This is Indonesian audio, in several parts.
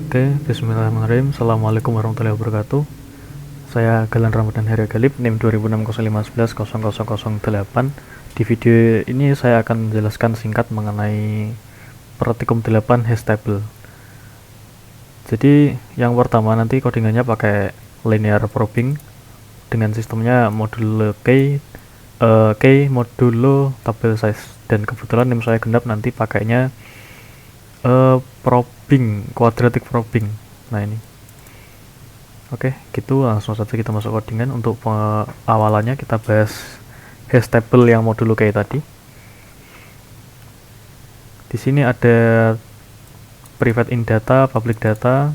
Oke, bismillahirrahmanirrahim. Assalamualaikum warahmatullahi wabarakatuh. Saya Galan Ramadan Heri Galib, NIM 200605110008. Di video ini saya akan menjelaskan singkat mengenai praktikum 8 hash table. Jadi, yang pertama nanti codingannya pakai linear probing dengan sistemnya modulo K modulo table size, dan kebetulan NIM saya genap nanti pakainya probing, quadratic probing. Nah ini, oke, gitu langsung saja kita masuk codingan. Untuk awalannya kita bahas hash table yang modulo kayak tadi. Di sini ada private in data, public data,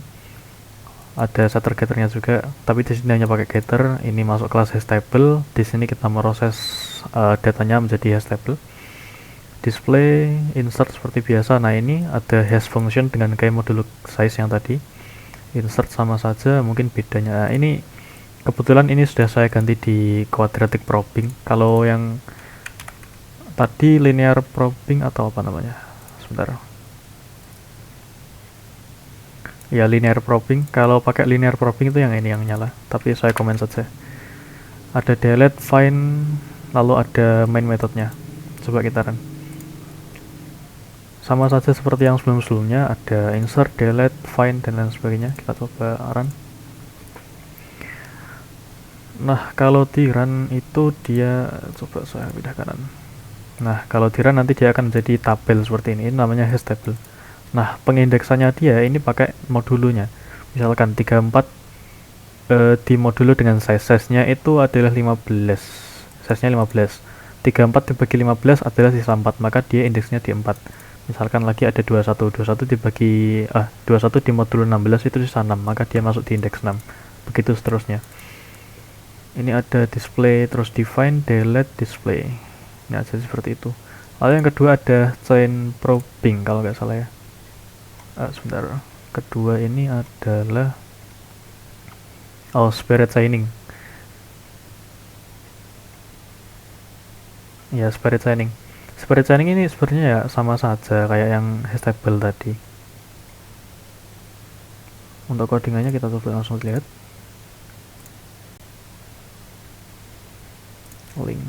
ada setter getternya juga. Tapi di sini hanya pakai getter. Ini masuk kelas hash table. Di sini kita proses datanya menjadi hash table. Display, insert seperti biasa. Nah ini ada hash function dengan kayak modulo size yang tadi. Insert sama saja, mungkin bedanya ini kebetulan ini sudah saya ganti di quadratic probing. Kalau yang tadi linear probing atau apa namanya, sebentar ya, linear probing. Kalau pakai linear probing itu yang ini yang nyala, tapi saya komen saja. Ada delete, find, lalu ada main metodenya. Coba kita run. Sama saja seperti yang sebelum-sebelumnya, ada insert, delete, find, dan lain sebagainya. Kita coba run. Nah, kalau di run itu dia, coba saya pindah kanan. Nah, kalau di run nanti dia akan menjadi tabel seperti ini namanya hash table. Nah, pengindeksannya dia ini pakai modulunya. Misalkan 34 di modulo dengan size-nya itu adalah 15. Size-nya 15. 34 dibagi 15 adalah sisa 4, maka dia indeksnya di 4. Misalkan lagi ada 21 dibagi 21 di modulo 16 itu sisa 6, maka dia masuk di indeks 6. Begitu seterusnya. Ini ada display, terus define, delete, display. Nah, jadi seperti itu. Lalu yang kedua ada chain probing kalau nggak salah ya. Sebentar. Kedua ini adalah spirit chaining. Ya, spirit chaining. Spirit chaining ini sebenarnya ya sama saja kayak yang hash table tadi. Untuk codingannya kita coba langsung lihat. Link.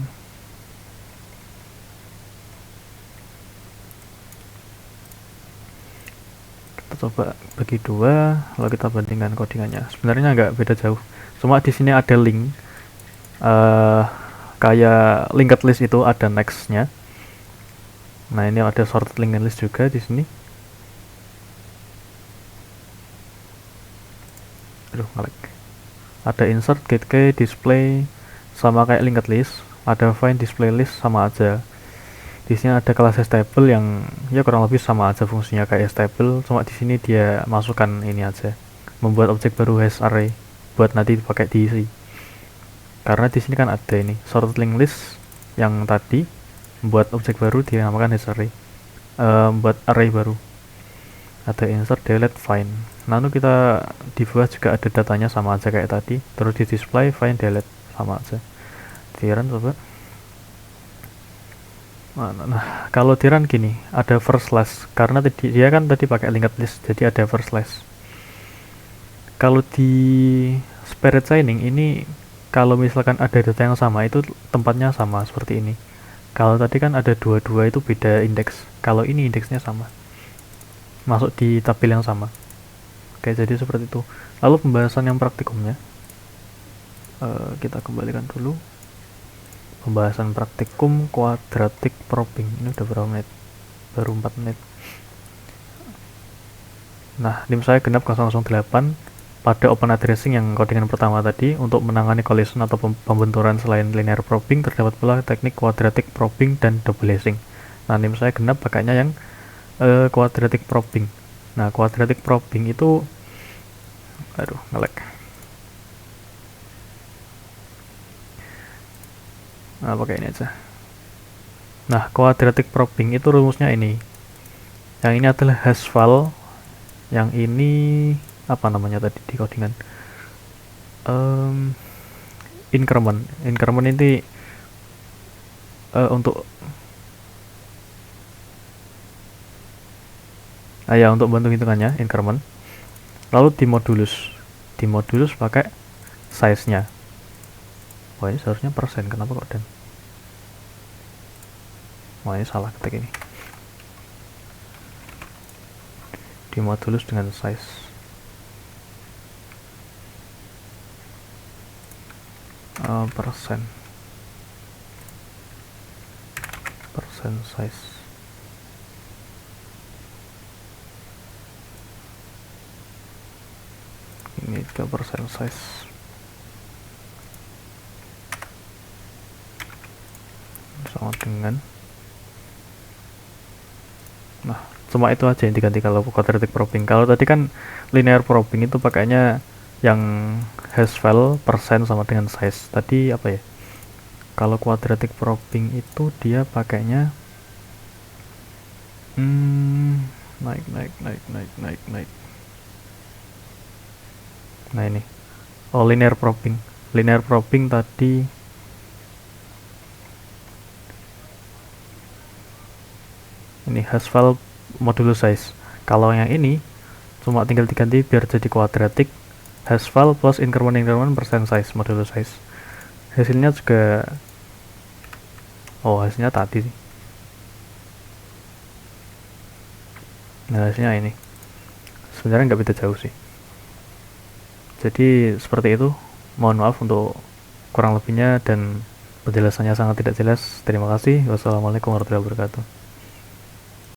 Kita coba bagi dua, lalu kita bandingkan codingannya. Sebenarnya nggak beda jauh. Cuma di sini ada link. Kayak linked list itu ada next-nya. Nah, ini ada sorted linked list juga di sini. Aduh, ngelag. Ada insert, get key, display, sama kayak linked list. Ada find, display list, sama aja. Di sini ada kelas hash table yang ya kurang lebih sama aja fungsinya kayak hash table, cuma di sini dia masukkan ini aja, membuat objek baru hash array buat nanti dipakai diisi. Karena di sini kan ada ini sorted linked list yang tadi membuat objek baru dinamakan hash array, buat array baru. Ada insert, delete, find. Lalu kita di bawah juga ada datanya sama aja kayak tadi, terus di display, find, delete sama aja. Di run coba. Nah, kalau di run gini, ada first slash karena dia kan tadi pakai linked list, jadi ada first slash. Kalau di spirit chaining ini, kalau misalkan ada data yang sama itu tempatnya sama seperti ini. Kalau tadi kan ada dua-dua itu beda indeks. Kalau ini indeksnya sama, masuk di tabel yang sama. Oke, jadi seperti itu. Lalu pembahasan yang praktikumnya, kita kembalikan dulu. Pembahasan praktikum quadratic probing. Ini udah berapa menit? Baru 4 menit. Nah, NIM saya genap 008 pada open addressing yang codingan pertama tadi. Untuk menangani collision atau pembenturan selain linear probing, terdapat pula teknik quadratic probing dan double hashing. Nah, NIM saya genap pakainya yang quadratic probing. Nah, quadratic probing itu ngelag. Nah, pakai ini aja. Nah, quadratic probing itu rumusnya ini. Yang ini adalah hash file. Yang ini apa namanya tadi di codingan? Increment. Increment ini untuk untuk bantu hitungannya increment. lalu di modulus pakai size nya. Wah, ini seharusnya persen, kenapa kok dan wah, ini salah ketik ini. Di modulus dengan size persen size. Ini 3% size. Sama dengan, nah cuma itu aja yang diganti kalau quadratic probing. Kalau tadi kan linear probing itu pakainya yang hash file persen sama dengan size. Tadi apa ya, kalau quadratic probing itu dia pakainya naik. Nah ini, oh linear probing tadi ini hash file modulus size. Kalau yang ini cuma tinggal diganti biar jadi quadratic, hash file plus increment percent size modulus size. Hasilnya juga, oh hasilnya tadi sih. Nah hasilnya ini sebenarnya nggak beda jauh sih. Jadi seperti itu. Mohon maaf untuk kurang lebihnya dan penjelasannya sangat tidak jelas. Terima kasih. Wassalamualaikum warahmatullahi wabarakatuh.